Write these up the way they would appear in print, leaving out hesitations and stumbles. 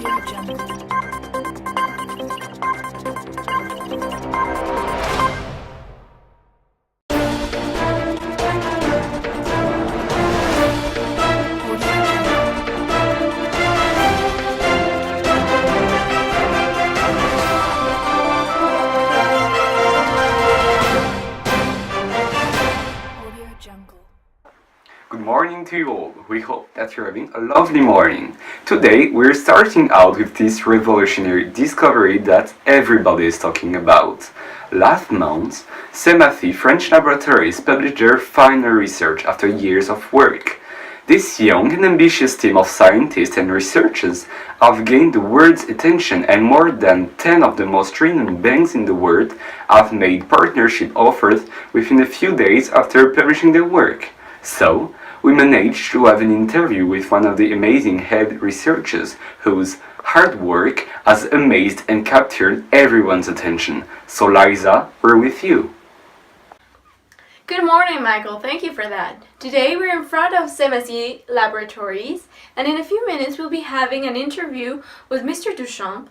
Audio Jungle. Good morning to you all. We hope that you're having a lovely morning. Today we're starting out with this revolutionary discovery that everybody is talking about. Last month, Semathy French laboratories published their final research after years of work. This young and ambitious team of scientists and researchers have gained the world's attention, and more than 10 of the most renowned banks in the world have made partnership offers within a few days after publishing their work. So, we managed to have an interview with one of the amazing head researchers whose hard work has amazed and captured everyone's attention. So Liza, we're with you. Good morning, Michael. Thank you for that. Today we're in front of Semathy Laboratories, and in a few minutes we'll be having an interview with Mr. Duchamp,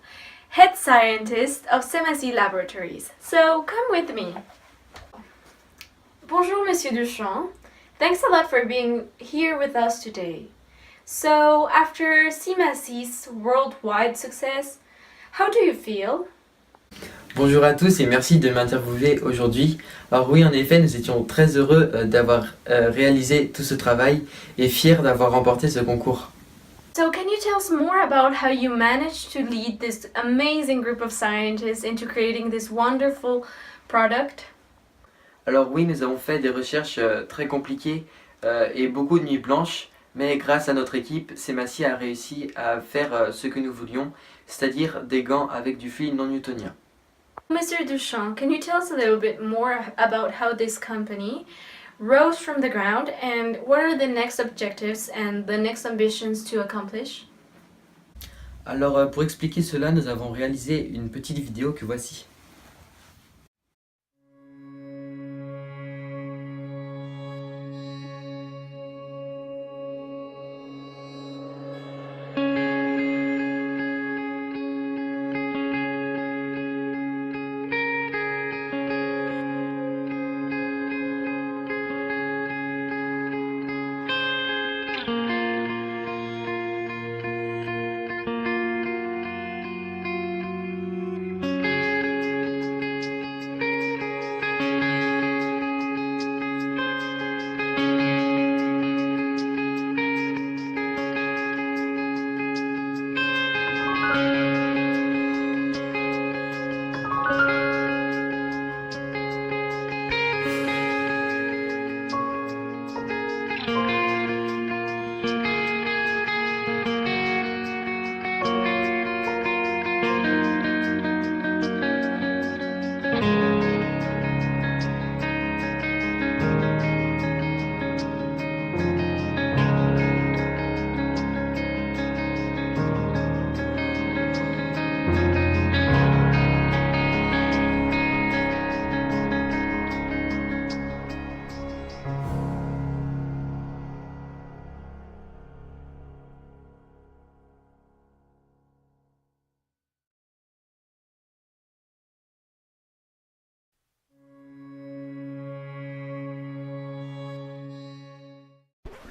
head scientist of Semathy Laboratories. So come with me. Bonjour, Monsieur Duchamp. Thanks a lot for being here with us today. So, after Semathy's worldwide success, how do you feel? Bonjour à tous et merci de m'interviewer aujourd'hui. Alors oui, en effet, nous étions très heureux d'avoir réalisé tout ce travail et fiers d'avoir remporté ce concours. So, can you tell us more about how you managed to lead this amazing group of scientists into creating this wonderful product? Alors oui, nous avons fait des recherches très compliquées et beaucoup de nuits blanches, mais grâce à notre équipe, Semathy a réussi à faire ce que nous voulions, c'est-à-dire des gants avec du fluide non newtonien. Mr. Duchamp, can you tell us a little bit more about how this company rose from the ground and what are the next objectives and the next ambitions to accomplish? Alors pour expliquer cela, nous avons réalisé une petite vidéo que voici.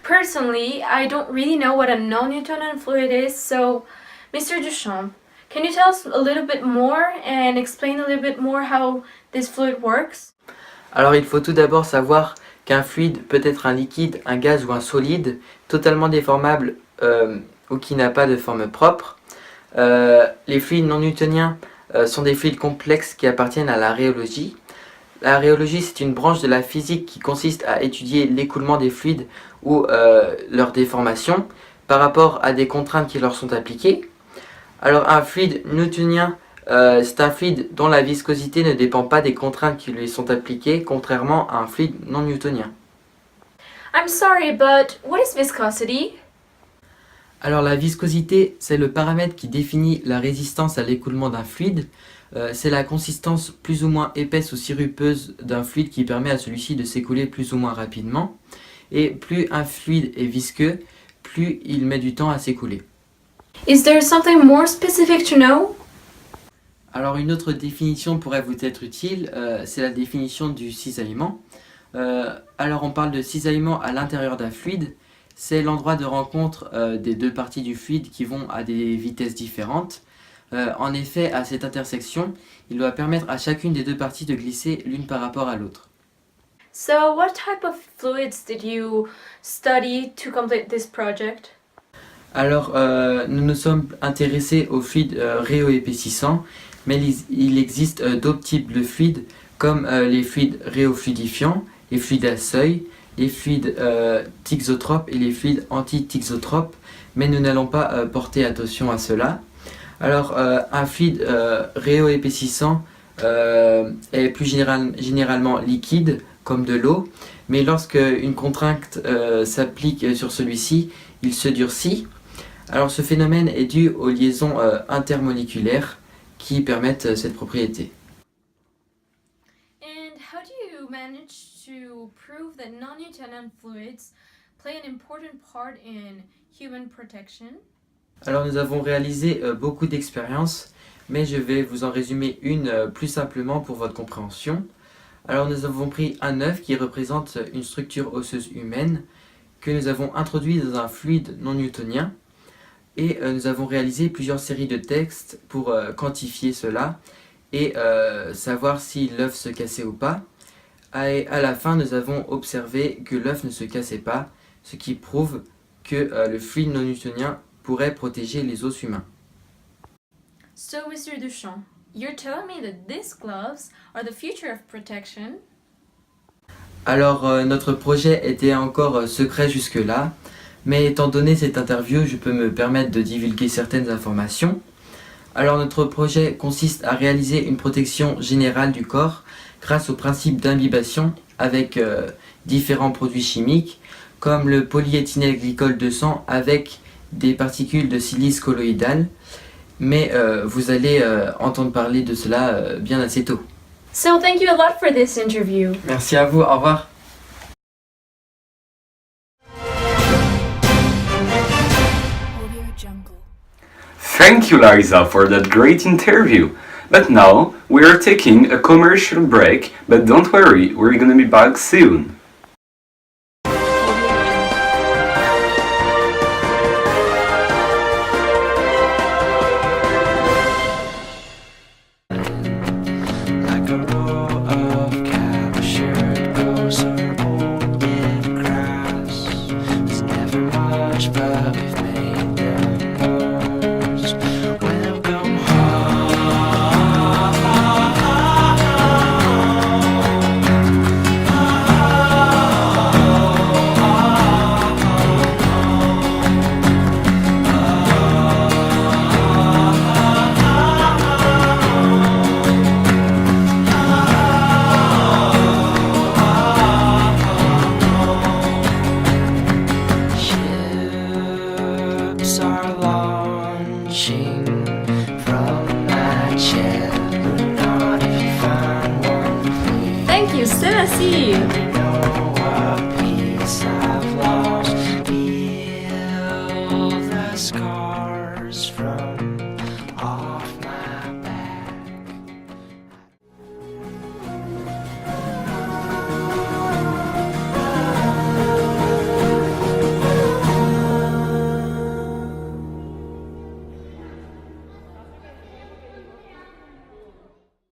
Personally, I don't really know what a non-Newtonian fluid is, so Mr. Duchamp, can you tell us a little bit more and explain a little bit more how this fluid works? Alors il faut tout d'abord savoir qu'un fluide peut être un liquide, un gaz ou un solide, totalement déformable ou qui n'a pas de forme propre. Les fluides non newtoniens sont des fluides complexes qui appartiennent à la rhéologie. La rhéologie, c'est une branche de la physique qui consiste à étudier l'écoulement des fluides ou leur déformation par rapport à des contraintes qui leur sont appliquées. Alors un fluide newtonien, c'est un fluide dont la viscosité ne dépend pas des contraintes qui lui sont appliquées, contrairement à un fluide non newtonien. I'm sorry, but what is viscosity? Alors la viscosité, c'est le paramètre qui définit la résistance à l'écoulement d'un fluide. C'est la consistance plus ou moins épaisse ou sirupeuse d'un fluide qui permet à celui-ci de s'écouler plus ou moins rapidement. Et plus un fluide est visqueux, plus il met du temps à s'écouler. Is there something more specific to know? Alors une autre définition pourrait vous être utile, c'est la définition du cisaillement. Alors on parle de cisaillement à l'intérieur d'un fluide, c'est l'endroit de rencontre des deux parties du fluide qui vont à des vitesses différentes. En effet, à cette intersection, il doit permettre à chacune des deux parties de glisser l'une par rapport à l'autre. So, what type of fluids did you study to complete this project? Alors nous nous sommes intéressés aux fluides réoépaississants, mais il existe d'autres types de fluides comme les fluides réofluidifiants, les fluides à seuil, les fluides thixotropes et les fluides anti-thixotropes, mais nous n'allons pas porter attention à cela. Alors un fluide réoépaississant est plus généralement liquide, comme de l'eau, mais lorsque une contrainte s'applique sur celui-ci, il se durcit. Alors ce phénomène est dû aux liaisons intermoléculaires qui permettent cette propriété. And how do you manage to prove that non-Newtonian fluids play an important part in human protection? Alors nous avons réalisé beaucoup d'expériences, mais je vais vous en résumer une plus simplement pour votre compréhension. Alors nous avons pris un œuf qui représente une structure osseuse humaine que nous avons introduit dans un fluide non newtonien et nous avons réalisé plusieurs séries de tests pour quantifier cela et savoir si l'œuf se cassait ou pas. Et à la fin, nous avons observé que l'œuf ne se cassait pas, ce qui prouve que le fluide non newtonien pourrait protéger les os humains. So, Mr. Duchamp, you're telling me that these gloves are the future of protection? Alors notre projet était encore secret jusque-là, mais étant donné cette interview, je peux me permettre de divulguer certaines informations. Alors notre projet consiste à réaliser une protection générale du corps grâce au principe d'imbibition avec différents produits chimiques comme le polyéthylène-glycol 200 avec des particules de silice colloïdale, mais vous allez entendre parler de cela bien assez tôt. So, thank you a lot for this interview. Merci à vous, au revoir. Thank you, Liza, for that great interview. But now we are taking a commercial break, but don't worry, we're gonna be back soon. Like a row of cattle, shirt grows old and crass. It's never much, but we've made